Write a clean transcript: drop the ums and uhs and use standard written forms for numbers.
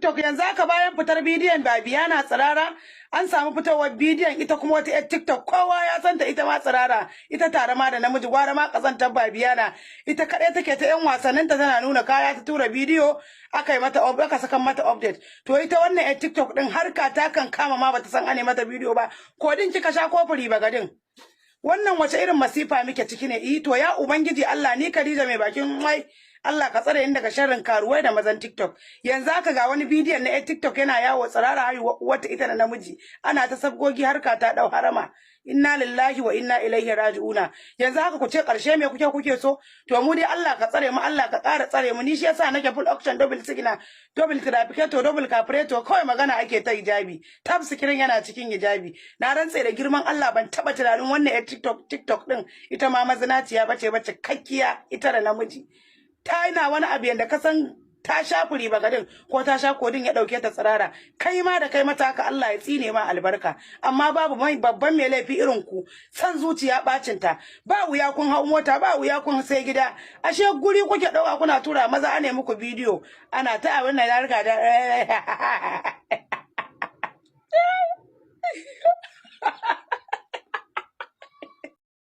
TikTok yanzu aka bayan fitar bidiyon Babiyana tsirara an samu fitowar bidiyon ita kuma wata yar TikTok kowa ya santa ita ma tsirara ita tare ma da namiji gwara ma kazantar Babiyana ita kadai take ta yan wasannin ta tana nuna kaya ta tura bidiyo aka yi mata aka saka mata update to ita wannan yar TikTok din harka ta kan kama ma bata san ane mata bidiyo ba ko din kika sha kofuri ba gadin wannan wace irin masifa muke ciki ne to ya ubangiji Allah ni Khadija mai bakin mai Allah ka tsare ni daga sharrin karuwai da mazan TikTok yanzu aka ga wani bidiyon na TikTok yana yawo tsirara haihuwa wata ita da namiji ana ta sabgogi harka ta dau harama inna lillahi wa inna ilaihi raji'una yanzu haka ku ce karshe me kuke so to mu dai Allah ka tsare mu Allah ka ƙara tsare mu ni shi yasa nake full auction double signal double trafficator double carburetor kawai magana ake ta hijabi tab screen yana cikin hijabi na rantse da girman Allah ban taba tunanin wannan TikTok din ita ma mazinaciya bace kakkiya ita da namiji ta yana wani abu yanda ka san ta sha furi bagadin ko ta sha kodin ya dauke ta tsirara kai ma da kai mata haka Allah ya tsine ma albarka amma babu mai babban mai laifi irin ku san zuciya bacin ta ba wuya kun hau mota ba wuya kun sai gida ashe guri kuke dauka kuna tura maza ane muku bidiyo ana ta abin nan ya riga da